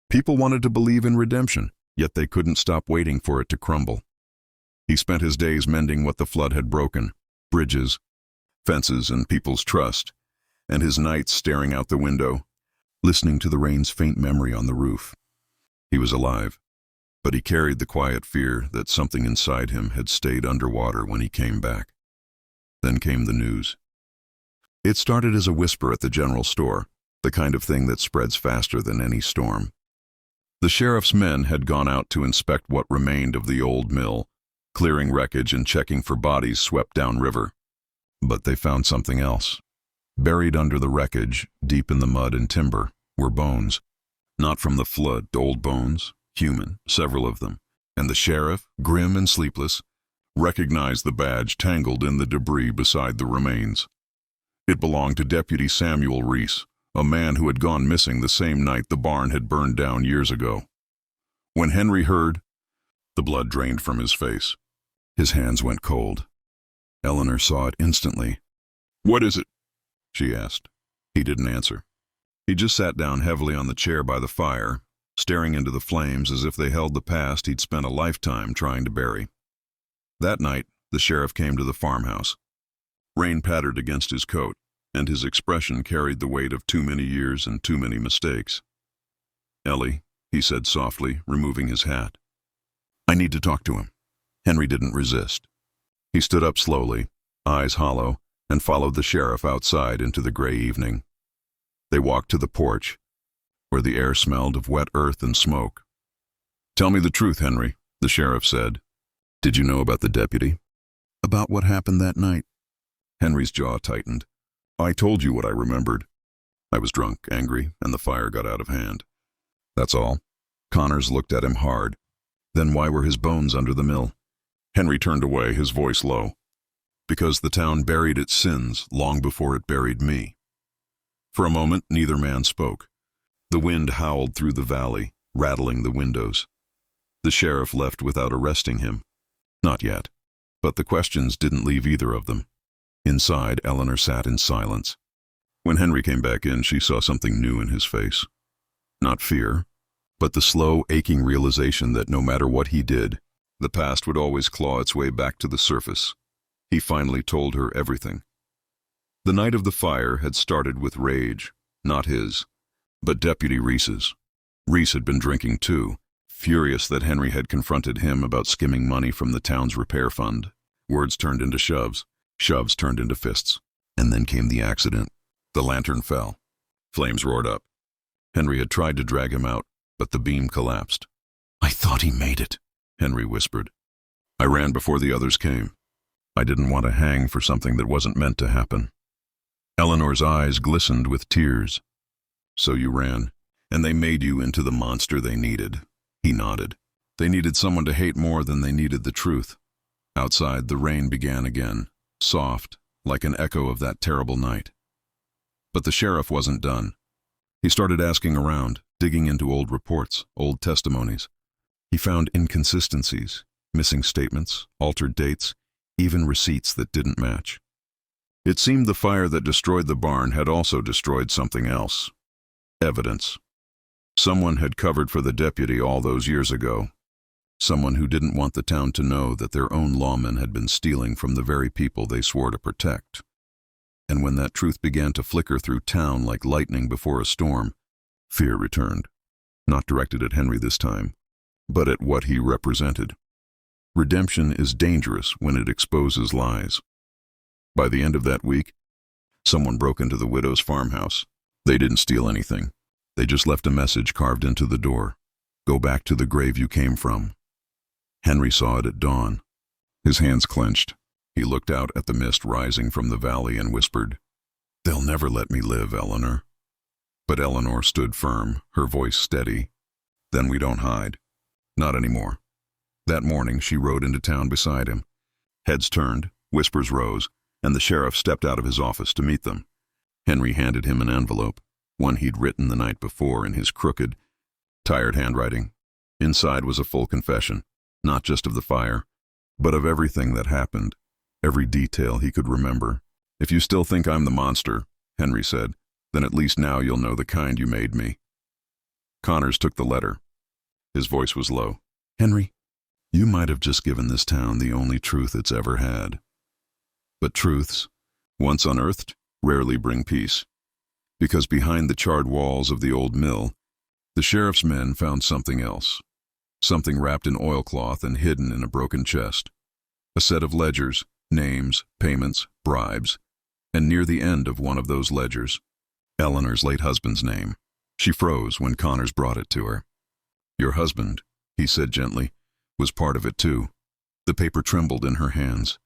People wanted to believe in redemption, yet they couldn't stop waiting for it to crumble. He spent his days mending what the flood had broken, bridges, fences, and people's trust, and his nights staring out the window, listening to the rain's faint memory on the roof. He was alive, but he carried the quiet fear that something inside him had stayed underwater when he came back. Then came the news. It started as a whisper at the general store, the kind of thing that spreads faster than any storm. The sheriff's men had gone out to inspect what remained of the old mill, clearing wreckage and checking for bodies swept downriver. But they found something else. Buried under the wreckage, deep in the mud and timber, were bones. Not from the flood, old bones, human, several of them. And the sheriff, grim and sleepless, recognized the badge tangled in the debris beside the remains. It belonged to Deputy Samuel Reese, a man who had gone missing the same night the barn had burned down years ago. When Henry heard, the blood drained from his face. His hands went cold. Eleanor saw it instantly. "What is it?" she asked. He didn't answer. He just sat down heavily on the chair by the fire, staring into the flames as if they held the past he'd spent a lifetime trying to bury. That night, the sheriff came to the farmhouse. Rain pattered against his coat, and his expression carried the weight of too many years and too many mistakes. "Ellie," he said softly, removing his hat. "I need to talk to him." Henry didn't resist. He stood up slowly, eyes hollow, and followed the sheriff outside into the gray evening. They walked to the porch, where the air smelled of wet earth and smoke. "Tell me the truth, Henry," the sheriff said. "Did you know about the deputy?" "About what happened that night?" Henry's jaw tightened. "I told you what I remembered. I was drunk, angry, and the fire got out of hand. That's all." Connors looked at him hard. "Then why were his bones under the mill?" Henry turned away, his voice low. "Because the town buried its sins long before it buried me." For a moment, neither man spoke. The wind howled through the valley, rattling the windows. The sheriff left without arresting him. Not yet. But the questions didn't leave either of them. Inside, Eleanor sat in silence. When Henry came back in, she saw something new in his face. Not fear, but the slow, aching realization that no matter what he did, the past would always claw its way back to the surface. He finally told her everything. The night of the fire had started with rage, not his, but Deputy Reese's. Reese had been drinking too, furious that Henry had confronted him about skimming money from the town's repair fund. Words turned into shoves, shoves turned into fists. And then came the accident. The lantern fell. Flames roared up. Henry had tried to drag him out, but the beam collapsed. "I thought he made it," Henry whispered. I ran before the others came. I didn't want to hang for something that wasn't meant to happen. Eleanor's eyes glistened with tears. So you ran, and they made you into the monster they needed. He nodded. They needed someone to hate more than they needed the truth. Outside, the rain began again, soft, like an echo of that terrible night. But the sheriff wasn't done. He started asking around, digging into old reports, old testimonies. He found inconsistencies, missing statements, altered dates, even receipts that didn't match. It seemed the fire that destroyed the barn had also destroyed something else. Evidence. Someone had covered for the deputy all those years ago. Someone who didn't want the town to know that their own lawmen had been stealing from the very people they swore to protect. And when that truth began to flicker through town like lightning before a storm, fear returned. Not directed at Henry this time, but at what he represented. Redemption is dangerous when it exposes lies. By the end of that week, someone broke into the widow's farmhouse. They didn't steal anything. They just left a message carved into the door. Go back to the grave you came from. Henry saw it at dawn. His hands clenched. He looked out at the mist rising from the valley and whispered, "They'll never let me live, Eleanor." But Eleanor stood firm, her voice steady. "Then we don't hide. Not anymore." That morning she rode into town beside him. Heads turned, whispers rose, and the sheriff stepped out of his office to meet them. Henry handed him an envelope, one he'd written the night before in his crooked, tired handwriting. Inside was a full confession, not just of the fire, but of everything that happened, every detail he could remember. "If you still think I'm the monster," Henry said, "then at least now you'll know the kind you made me." Connors took the letter. His voice was low. "Henry, you might have just given this town the only truth it's ever had. But truths, once unearthed, rarely bring peace. Because behind the charred walls of the old mill, the sheriff's men found something else. Something wrapped in oilcloth and hidden in a broken chest. A set of ledgers, names, payments, bribes, and near the end of one of those ledgers, Eleanor's late husband's name. She froze when Connors brought it to her. "Your husband," he said gently, "was part of it too." The paper trembled in her hands.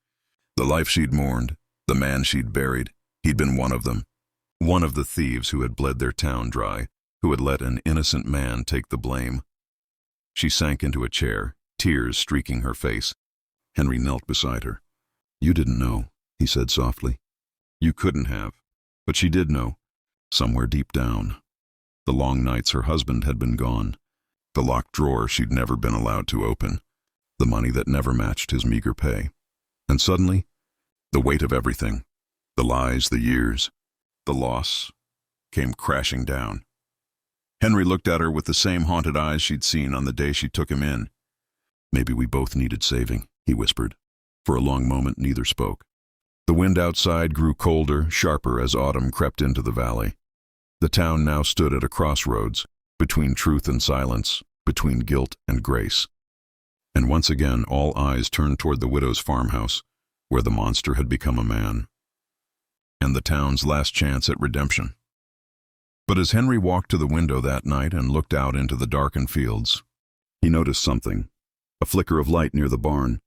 The life she'd mourned, the man she'd buried, he'd been one of them. One of the thieves who had bled their town dry, who had let an innocent man take the blame. She sank into a chair, tears streaking her face. Henry knelt beside her. "You didn't know," he said softly. "You couldn't have. But she did know, somewhere deep down. The long nights her husband had been gone. The locked drawer she'd never been allowed to open. The money that never matched his meager pay. And suddenly, the weight of everything, the lies, the years, the loss, came crashing down. Henry looked at her with the same haunted eyes she'd seen on the day she took him in. "Maybe we both needed saving," he whispered. For a long moment, neither spoke. The wind outside grew colder, sharper as autumn crept into the valley. The town now stood at a crossroads, between truth and silence, between guilt and grace. And once again, all eyes turned toward the widow's farmhouse, where the monster had become a man. And the town's last chance at redemption. But as Henry walked to the window that night and looked out into the darkened fields, he noticed something, a flicker of light near the barn,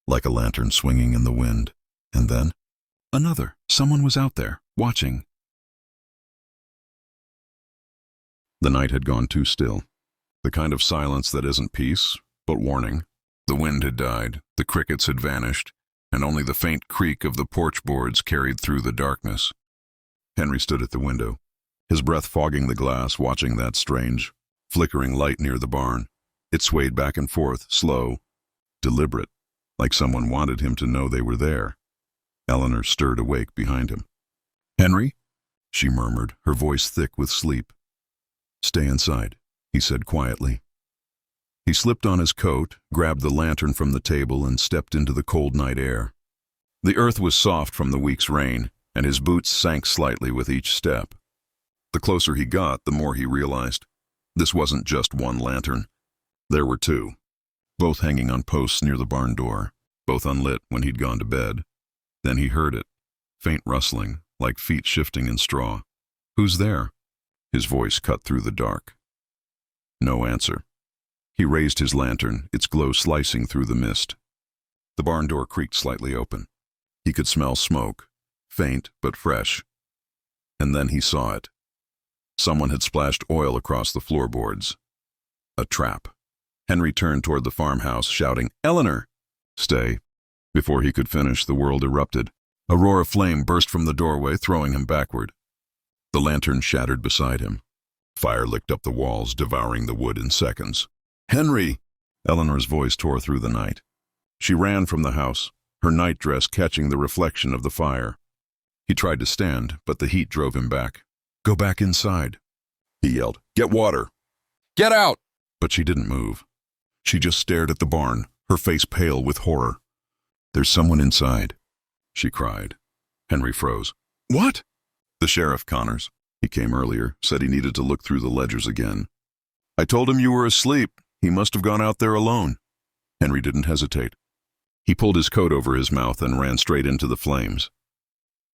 like a lantern swinging in the wind. And then, another. Someone was out there, watching. The night had gone too still. The kind of silence that isn't peace, but warning. The wind had died, the crickets had vanished, and only the faint creak of the porch boards carried through the darkness. Henry stood at the window, his breath fogging the glass, watching that strange, flickering light near the barn. It swayed back and forth, slow, deliberate, like someone wanted him to know they were there. Eleanor stirred awake behind him. "Henry?" she murmured, her voice thick with sleep. "Stay inside," he said quietly. He slipped on his coat, grabbed the lantern from the table, and stepped into the cold night air. The earth was soft from the week's rain, and his boots sank slightly with each step. The closer he got, the more he realized. This wasn't just one lantern. There were two, both hanging on posts near the barn door, both unlit when he'd gone to bed. Then he heard it, faint rustling, like feet shifting in straw. "Who's there?" His voice cut through the dark. No answer. He raised his lantern, its glow slicing through the mist. The barn door creaked slightly open. He could smell smoke, faint but fresh. And then he saw it. Someone had splashed oil across the floorboards. A trap. Henry turned toward the farmhouse, shouting, "Eleanor!" "Stay." Before he could finish, the world erupted. A roar of flame burst from the doorway, throwing him backward. The lantern shattered beside him. Fire licked up the walls, devouring the wood in seconds. "Henry!" Eleanor's voice tore through the night. She ran from the house, her nightdress catching the reflection of the fire. He tried to stand, but the heat drove him back. "Go back inside," he yelled. "Get water." "Get out!" But she didn't move. She just stared at the barn, her face pale with horror. "There's someone inside," she cried. Henry froze. "What?" "The sheriff, Connors. He came earlier, said he needed to look through the ledgers again. I told him you were asleep. He must have gone out there alone." Henry didn't hesitate. He pulled his coat over his mouth and ran straight into the flames.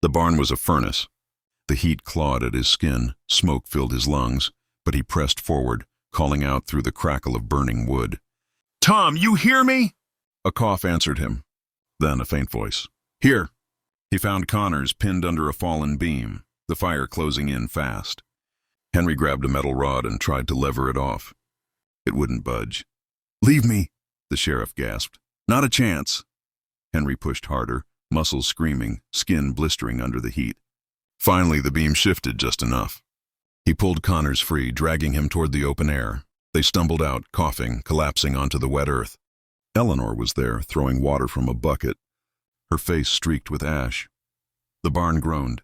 The barn was a furnace. The heat clawed at his skin, smoke filled his lungs, but he pressed forward, calling out through the crackle of burning wood. "Tom, you hear me?" A cough answered him. Then a faint voice. "Here." He found Connors pinned under a fallen beam, the fire closing in fast. Henry grabbed a metal rod and tried to lever it off. It wouldn't budge. "Leave me," the sheriff gasped. "Not a chance." Henry pushed harder, muscles screaming, skin blistering under the heat. Finally, the beam shifted just enough. He pulled Connors free, dragging him toward the open air. They stumbled out, coughing, collapsing onto the wet earth. Eleanor was there, throwing water from a bucket, her face streaked with ash. The barn groaned,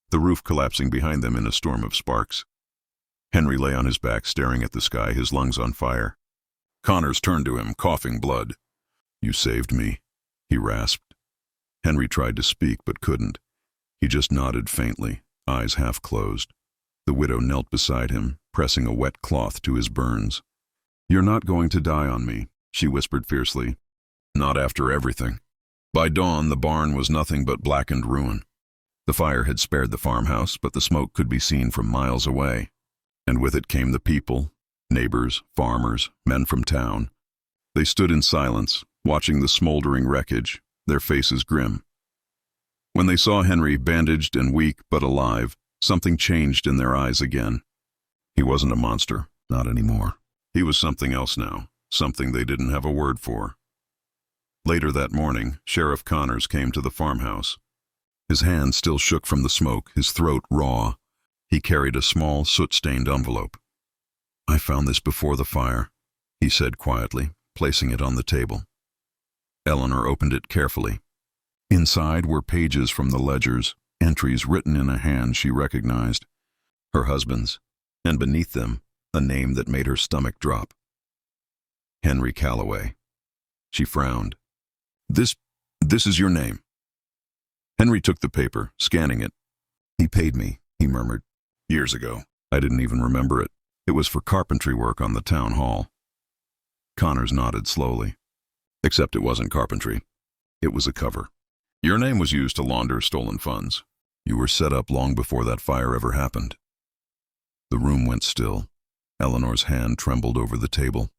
the roof collapsing behind them in a storm of sparks. Henry lay on his back, staring at the sky, his lungs on fire. Connors turned to him, coughing blood. "You saved me," he rasped. Henry tried to speak, but couldn't. He just nodded faintly, eyes half closed. The widow knelt beside him, pressing a wet cloth to his burns. "You're not going to die on me," she whispered fiercely. "Not after everything." By dawn, the barn was nothing but blackened ruin. The fire had spared the farmhouse, but the smoke could be seen from miles away. And with it came the people, neighbors, farmers, men from town. They stood in silence, watching the smoldering wreckage, their faces grim. When they saw Henry, bandaged and weak but alive, something changed in their eyes again. He wasn't a monster, not anymore. He was something else now, something they didn't have a word for. Later that morning, Sheriff Connors came to the farmhouse. His hand still shook from the smoke, his throat raw. He carried a small, soot-stained envelope. "I found this before the fire," he said quietly, placing it on the table. Eleanor opened it carefully. Inside were pages from the ledgers, entries written in a hand she recognized, her husband's, and beneath them, a name that made her stomach drop. Henry Calloway. She frowned. This is your name." Henry took the paper, scanning it. "He paid me," he murmured. "Years ago. I didn't even remember it. It was for carpentry work on the town hall." Connors nodded slowly. "Except it wasn't carpentry. It was a cover. Your name was used to launder stolen funds. You were set up long before that fire ever happened." The room went still. Eleanor's hand trembled over the table.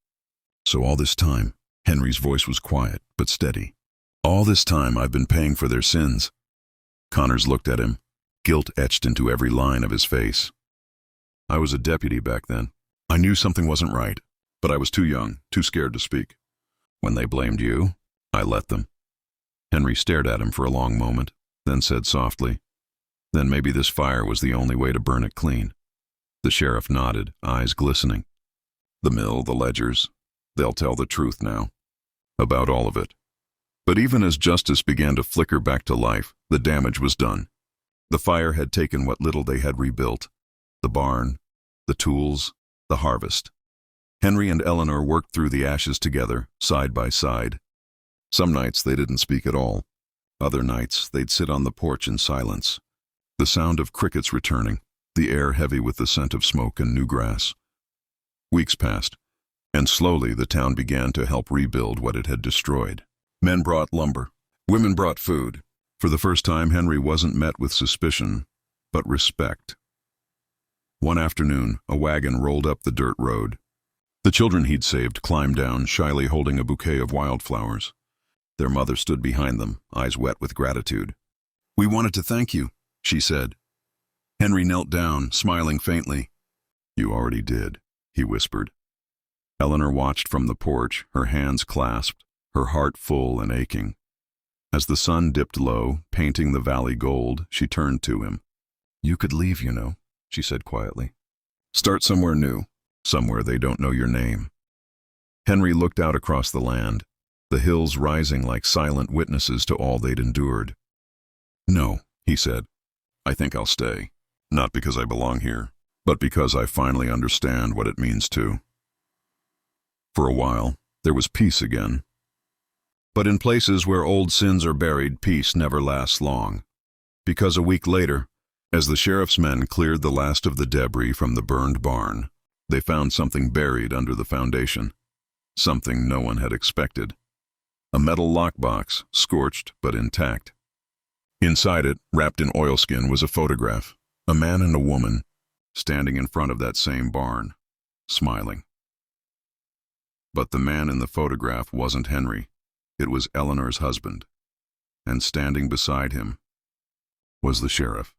"So all this time," Henry's voice was quiet but steady, "all this time I've been paying for their sins." Connors looked at him, guilt etched into every line of his face. "I was a deputy back then. I knew something wasn't right, but I was too young, too scared to speak. When they blamed you, I let them." Henry stared at him for a long moment, then said softly, "Then maybe this fire was the only way to burn it clean." The sheriff nodded, eyes glistening. "The mill, the ledgers, they'll tell the truth now. About all of it." But even as justice began to flicker back to life, the damage was done. The fire had taken what little they had rebuilt: the barn, the tools, the harvest. Henry and Eleanor worked through the ashes together, side by side. Some nights they didn't speak at all. Other nights they'd sit on the porch in silence. The sound of crickets returning, the air heavy with the scent of smoke and new grass. Weeks passed, and slowly the town began to help rebuild what it had destroyed. Men brought lumber. Women brought food. For the first time, Henry wasn't met with suspicion, but respect. One afternoon, a wagon rolled up the dirt road. The children he'd saved climbed down, shyly holding a bouquet of wildflowers. Their mother stood behind them, eyes wet with gratitude. "We wanted to thank you," she said. Henry knelt down, smiling faintly. "You already did," he whispered. Eleanor watched from the porch, her hands clasped, her heart full and aching. As the sun dipped low, painting the valley gold, she turned to him. "You could leave, you know," she said quietly. "Start somewhere new, somewhere they don't know your name." Henry looked out across the land, the hills rising like silent witnesses to all they'd endured. "No," he said. "I think I'll stay. Not because I belong here, but because I finally understand what it means to." For a while, there was peace again. But in places where old sins are buried, peace never lasts long. Because a week later, as the sheriff's men cleared the last of the debris from the burned barn, they found something buried under the foundation. Something no one had expected. A metal lockbox, scorched but intact. Inside it, wrapped in oilskin, was a photograph. A man and a woman, standing in front of that same barn, smiling. But the man in the photograph wasn't Henry. It was Eleanor's husband. And standing beside him was the sheriff.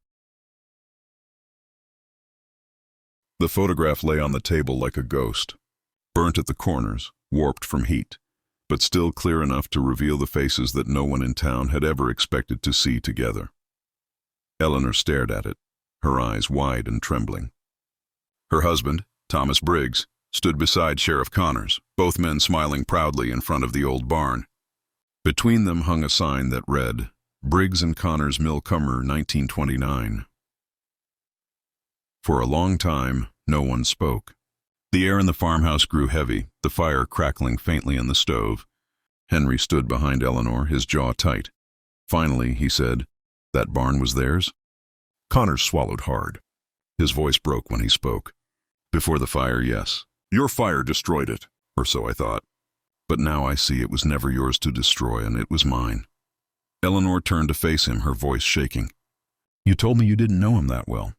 The photograph lay on the table like a ghost, burnt at the corners, warped from heat, but still clear enough to reveal the faces that no one in town had ever expected to see together. Eleanor stared at it, her eyes wide and trembling. Her husband, Thomas Briggs, stood beside Sheriff Connors, both men smiling proudly in front of the old barn. Between them hung a sign that read, "Briggs and Connors Millcomer, 1929. For a long time, no one spoke. The air in the farmhouse grew heavy, the fire crackling faintly in the stove. Henry stood behind Eleanor, his jaw tight. Finally, he said, "That barn was theirs?" Connors swallowed hard. His voice broke when he spoke. "Before the fire, yes. Your fire destroyed it, or so I thought. But now I see it was never yours to destroy, and it was mine." Eleanor turned to face him, her voice shaking. "You told me you didn't know him that well."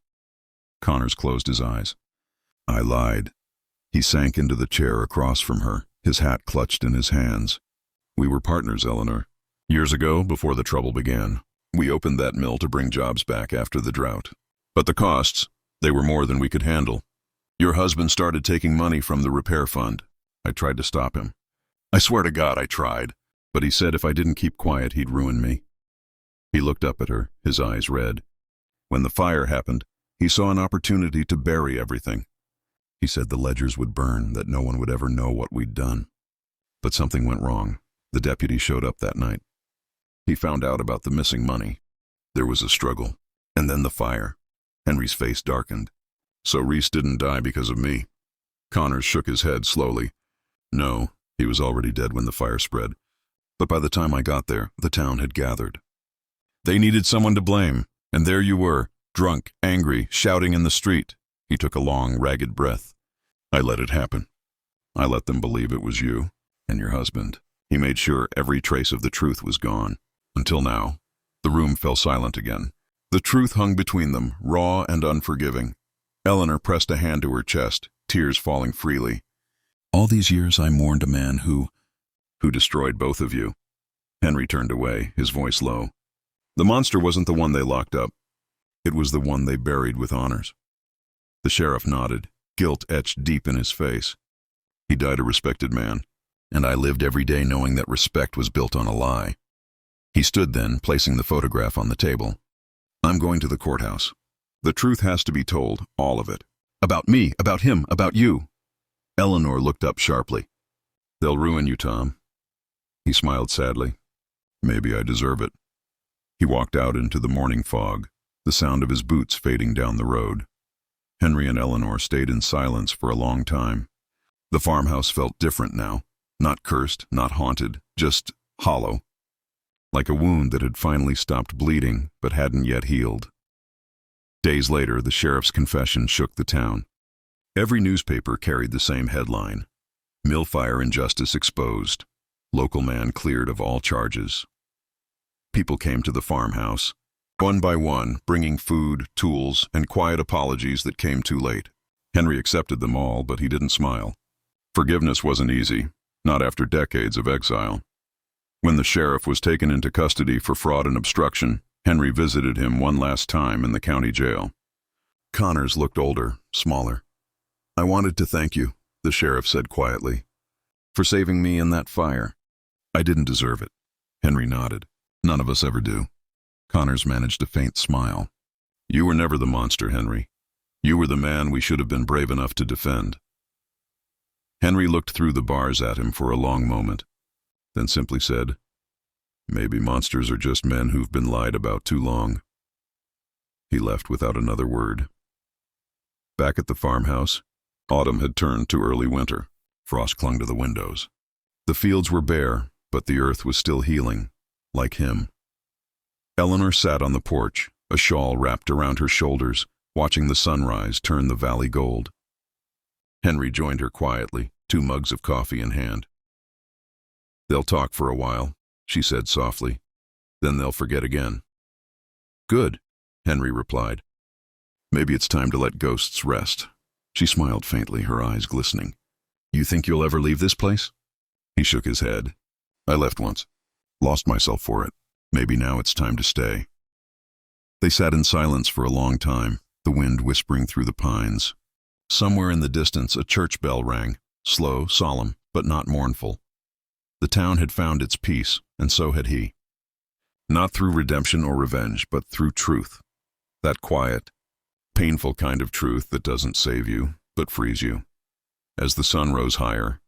Connors closed his eyes. "I lied." He sank into the chair across from her, his hat clutched in his hands. "We were partners, Eleanor. Years ago, before the trouble began, we opened that mill to bring jobs back after the drought. But the costs, they were more than we could handle. Your husband started taking money from the repair fund. I tried to stop him. I swear to God I tried, but he said if I didn't keep quiet, he'd ruin me." He looked up at her, his eyes red. When the fire happened, he saw an opportunity to bury everything. He said the ledgers would burn, that no one would ever know what we'd done. But something went wrong. The deputy showed up that night. He found out about the missing money. There was a struggle, and then the fire. Henry's face darkened. "So Reese didn't die because of me?" Connors shook his head slowly. "No, he was already dead when the fire spread. But by the time I got there, the town had gathered. They needed someone to blame, and there you were, drunk, angry, shouting in the street." He took a long, ragged breath. "I let it happen. I let them believe it was you and your husband." He made sure every trace of the truth was gone. Until now, the room fell silent again. The truth hung between them, raw and unforgiving. Eleanor pressed a hand to her chest, tears falling freely. "All these years I mourned a man who destroyed both of you." Henry turned away, his voice low. "The monster wasn't the one they locked up. It was the one they buried with honors." The sheriff nodded, guilt etched deep in his face. "He died a respected man, and I lived every day knowing that respect was built on a lie." He stood then, placing the photograph on the table. "I'm going to the courthouse. The truth has to be told, all of it. About me, about him, about you." Eleanor looked up sharply. "They'll ruin you, Tom." He smiled sadly. "Maybe I deserve it." He walked out into the morning fog, the sound of his boots fading down the road. Henry and Eleanor stayed in silence for a long time. The farmhouse felt different now. Not cursed, not haunted, just hollow. Like a wound that had finally stopped bleeding but hadn't yet healed. Days later, the sheriff's confession shook the town. Every newspaper carried the same headline: "Mill fire injustice exposed. Local man cleared of all charges." People came to the farmhouse, one by one, bringing food, tools, and quiet apologies that came too late. Henry accepted them all, but he didn't smile. Forgiveness wasn't easy, not after decades of exile. When the sheriff was taken into custody for fraud and obstruction, Henry visited him one last time in the county jail. Connors looked older, smaller. "I wanted to thank you," the sheriff said quietly, "for saving me in that fire." "I didn't deserve it." Henry nodded. "None of us ever do." Connors managed a faint smile. "You were never the monster, Henry. You were the man we should have been brave enough to defend." Henry looked through the bars at him for a long moment, then simply said, "Maybe monsters are just men who've been lied about too long." He left without another word. Back at the farmhouse, autumn had turned to early winter. Frost clung to the windows. The fields were bare, but the earth was still healing, like him. Eleanor sat on the porch, a shawl wrapped around her shoulders, watching the sunrise turn the valley gold. Henry joined her quietly, 2 mugs of coffee in hand. "They'll talk for a while," she said softly. "Then they'll forget again." "Good," Henry replied. "Maybe it's time to let ghosts rest." She smiled faintly, her eyes glistening. "You think you'll ever leave this place?" He shook his head. "I left once. Lost myself for it. Maybe now it's time to stay." They sat in silence for a long time, the wind whispering through the pines. Somewhere in the distance, a church bell rang, slow, solemn, but not mournful. The town had found its peace, and so had he. Not through redemption or revenge, but through truth. That quiet, painful kind of truth that doesn't save you, but frees you. As the sun rose higher,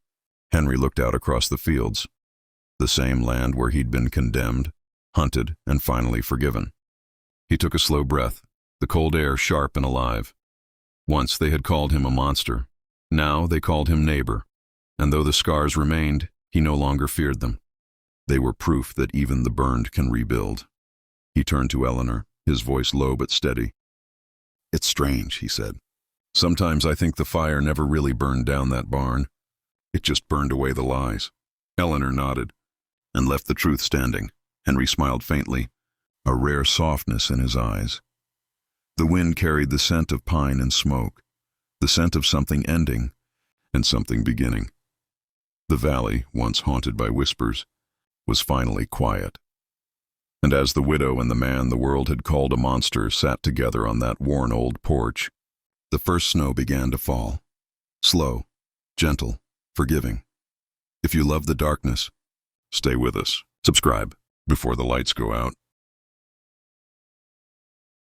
Henry looked out across the fields, the same land where he'd been condemned, hunted, and finally forgiven. He took a slow breath, the cold air sharp and alive. Once they had called him a monster. Now they called him neighbor, and though the scars remained, he no longer feared them. They were proof that even the burned can rebuild. He turned to Eleanor, his voice low but steady. "It's strange," he said. "Sometimes I think the fire never really burned down that barn. It just burned away the lies." Eleanor nodded, and left the truth standing. Henry smiled faintly, a rare softness in his eyes. The wind carried the scent of pine and smoke, the scent of something ending and something beginning. The valley, once haunted by whispers, was finally quiet. And as the widow and the man the world had called a monster sat together on that worn old porch, the first snow began to fall. Slow, gentle, forgiving. If you love the darkness, stay with us. Subscribe before the lights go out.